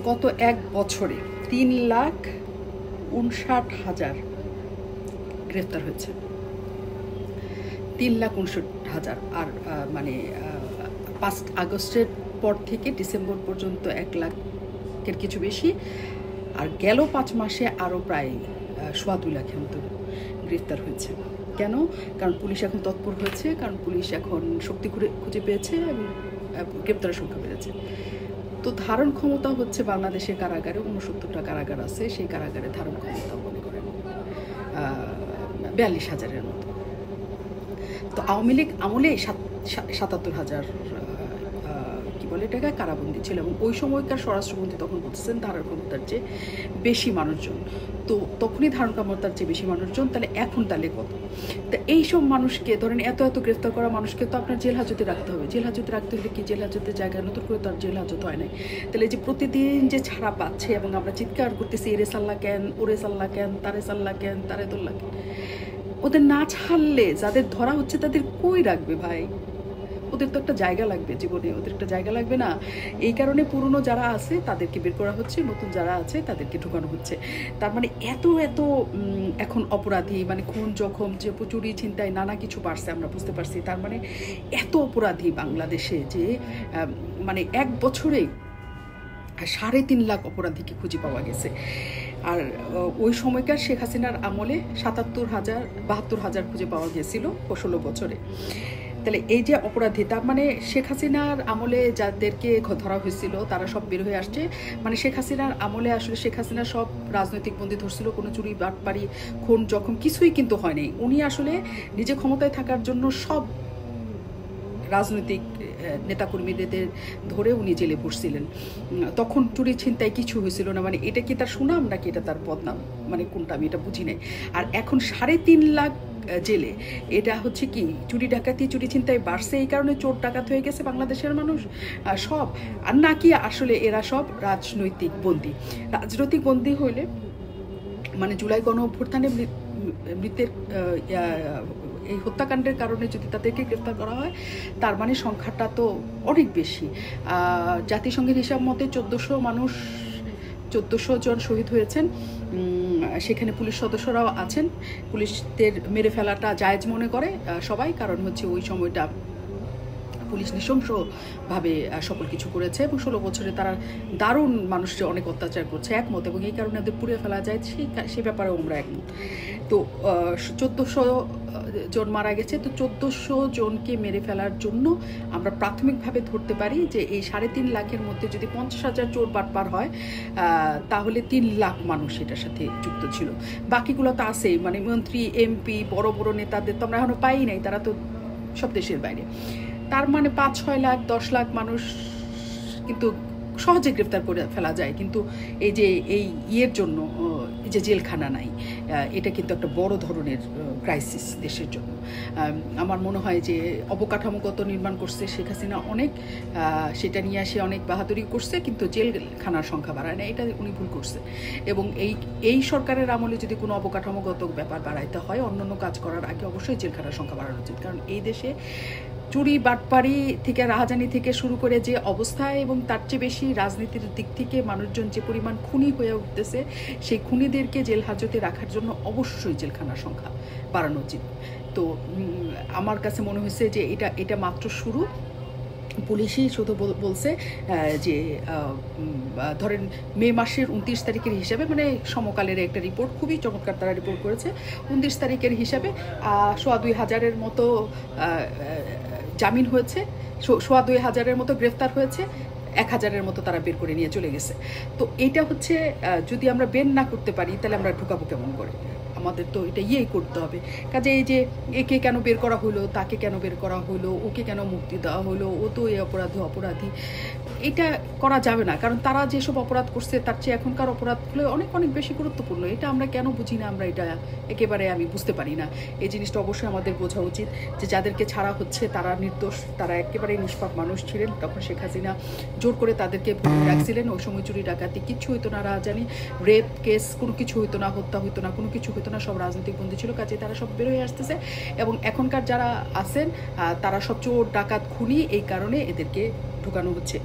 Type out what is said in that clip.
গত এক বছরে 3,59,000 গ্রেফতার হয়েছে। 3,59,000। আর মানে 5 আগস্টের পর থেকে ডিসেম্বর পর্যন্ত 1 লাখের কিছু বেশি, আর গেল 5 মাসে আরও প্রায় 2.25 লাখের মতো গ্রেফতার হয়েছে। কেন? কারণ পুলিশ এখন তৎপর হয়েছে, কারণ পুলিশ এখন শক্তি খুঁজে পেয়েছে এবং গ্রেপ্তারের সংখ্যা বেড়েছে। তো ধারণ ক্ষমতা হচ্ছে বাংলাদেশের কারাগারে 69টা কারাগার আছে, সেই কারাগারে ধারণ ক্ষমতা মনে করেন 42,000-এর মতো। তো আওয়ামী লীগ আমলে 77,000 কি বলে এটাকে কারাবন্দী ছিল, এবং ওই সময়কার স্বরাষ্ট্রমন্ত্রী তখন বলতেছেন ধারণ ক্ষমতার চেয়ে বেশি মানুষজন। তো তখনই ধারণ ক্ষমতার চেয়ে বেশি মানুষজন, তাহলে এখন তাহলে কত? তা এইসব মানুষকে ধরেন এত গ্রেফতার করা মানুষকে তো আপনার জেল হাজতে রাখতে হবে। জেল হাজতে রাখতে হলে কি জেল হাজতের জায়গায় নতুন করে তো আর জেল হাজত হয় নাই। তাহলে যে প্রতিদিন যে ছাড়া পাচ্ছে এবং আমরা চিৎকার করতেছি এরে সাল্লা কেন, ওরে সাল্লা কেন, তারে সাল্লা কেন, তারে দোল্লা কেন, ওদের না ছাড়লে যাদের ধরা হচ্ছে তাদের কই রাখবে ভাই? ওদের তো একটা জায়গা লাগবে জীবনে, ওদের একটা জায়গা লাগবে না? এই কারণে পুরনো যারা আছে তাদেরকে বের করা হচ্ছে, নতুন যারা আছে তাদেরকে ঢুকানো হচ্ছে। তার মানে এত এখন অপরাধী, মানে খুন জখম যে চুরি ছিনতাই নানা কিছু বাড়ছে, আমরা বুঝতে পারছি। তার মানে এত অপরাধী বাংলাদেশে যে মানে এক বছরে 3.5 লাখ অপরাধীকে খুঁজে পাওয়া গেছে। আর ওই সময়কার শেখ হাসিনার আমলে 72,000 খুঁজে পাওয়া গেছিল 16 বছরে। তাহলে এই যে অপরাধী, তার মানে শেখ হাসিনার আমলে যাদেরকে ধরা হয়েছিল তারা সব বের হয়ে আসছে। মানে শেখ হাসিনার আমলে আসলে শেখ হাসিনা সব রাজনৈতিক বন্দী ধরছিল, কোনো চুরি বাটপারি খুন জখম কিছুই কিন্তু হয়নি। উনি আসলে নিজে ক্ষমতায় থাকার জন্য সব রাজনৈতিক নেতাকর্মীদের ধরে উনি জেলে পড়ছিলেন। তখন চুরি ছিনতাই কিছু হয়েছিল না। মানে এটা কি তার সুনাম নাকি এটা তার বদনাম, মানে কোনটা আমি এটা বুঝি নাই। আর এখন 3.5 লাখ জেলে, এটা হচ্ছে কি চুরি ডাকাতি চুরি ছিনতাই বাড়ছে এই কারণে চোর ডাকাত হয়ে গেছে বাংলাদেশের মানুষ সব, আর নাকি আসলে এরা সব রাজনৈতিক বন্দী? রাজনৈতিক বন্দী হইলে মানে জুলাই গণ অভ্যুত্থানে মৃতের এই হত্যাকাণ্ডের কারণে যদি তাদেরকে গ্রেফতার করা হয়, তার মানে সংখ্যাটা তো অনেক বেশি। জাতিসংঘের হিসাব মতে 1400 জন শহীদ হয়েছেন। সেখানে পুলিশ সদস্যরাও আছেন। পুলিশদের মেরে ফেলাটা জায়েজ মনে করে সবাই, কারণ হচ্ছে ওই সময়টা পুলিশ নৃশংসভাবে সকল কিছু করেছে এবং 16 বছরে তারা দারুণ মানুষকে অনেক অত্যাচার করছে, একমত। এবং এই কারণে ওদের পুড়ে ফেলা যায় সেই ব্যাপারেও আমরা একমত। তো 1400 জন মারা গেছে। তো 1400 জনকে মেরে ফেলার জন্য আমরা প্রাথমিকভাবে ধরতে পারি যে এই 3.5 লাখের মধ্যে যদি 50,000 চোর বাটপার হয়, তাহলে 3 লাখ মানুষ এটার সাথে যুক্ত ছিল। বাকিগুলো তো আছেই, মানে মন্ত্রী এমপি বড় বড় নেতাদের তো আমরা এখনো পাই নাই, তারা তো সব দেশের বাইরে। তার মানে 5-6 লাখ 10 লাখ মানুষ কিন্তু সহজে গ্রেফতার করে ফেলা যায়। কিন্তু এই যে এই ইয়ের জন্য এই যে জেলখানা নাই, এটা কিন্তু একটা বড় ধরনের ক্রাইসিস দেশের জন্য। আমার মনে হয় যে অবকাঠামোগত নির্মাণ করছে শেখ হাসিনা অনেক, সেটা নিয়ে আসে অনেক বাহাদুরি করছে, কিন্তু জেলখানার সংখ্যা বাড়ায় না, এটা উনি ভুল করছে। এবং এই সরকারের আমলে যদি কোনো অবকাঠামোগত ব্যাপার বাড়াইতে হয়, অন্যান্য কাজ করার আগে অবশ্যই জেলখানার সংখ্যা বাড়ানো উচিত। কারণ এই দেশে চুরি বাটপারি থেকে রাহাজানি থেকে শুরু করে যে অবস্থায়, এবং তার চেয়ে বেশি রাজনীতির দিক থেকে মানুষজন যে পরিমাণ খুনি হয়ে উঠতেছে, সেই খুনিদেরকে জেল হাজতে রাখার জন্য অবশ্যই জেলখানার সংখ্যা বাড়ানো উচিত। তো আমার কাছে মনে হয়েছে যে এটা মাত্র শুরু। পুলিশই শুধু বলছে যে ধরেন মে মাসের 29 তারিখের হিসাবে, মানে সমকালের একটা রিপোর্ট খুবই চমৎকার তারা রিপোর্ট করেছে। 29 তারিখের হিসাবে 2,500-এর মতো জামিন হয়েছে, 2,500-এর মতো গ্রেফতার হয়েছে, 1,000-এর মতো তারা বের করে নিয়ে চলে গেছে। তো এইটা হচ্ছে যদি আমরা বের না করতে পারি তাহলে আমরা ঢুকাবো কেমন করে? আমাদের তো এটা করতে হবে। কাজে এই যে একে কেন বের করা হলো, তাকে কেন বের করা হলো, ওকে কেন মুক্তি দেওয়া হলো, ও তো এই অপরাধী, এটা করা যাবে না। কারণ তারা যেসব অপরাধ করছে তার চেয়ে এখনকার অপরাধগুলো অনেক অনেক বেশি গুরুত্বপূর্ণ। এটা আমরা কেন বুঝি না? আমরা এটা একেবারে আমি বুঝতে পারি না। এই জিনিসটা অবশ্যই আমাদের বোঝা উচিত যে যাদেরকে ছাড়া হচ্ছে তারা নির্দোষ, তারা একেবারে নিষ্পাপ মানুষ ছিলেন। তখন শেখ হাসিনা জোর করে তাদেরকে রাখছিলেন। ওই সময় চুরি ডাকাতি কিচ্ছু হইতো না, রাহাজানি রেপ কেস কোনো কিছু হইতো না, হত্যা হইতো না, কোনো কিছু হইতো না, সব রাজনৈতিক বন্দী ছিল। কাজে তারা সব বের হয়ে আসতেছে। এবং এখনকার যারা আছেন তারা সব চোর ডাকাত খুনি, এই কারণে এদেরকে ঢোকানো হচ্ছে।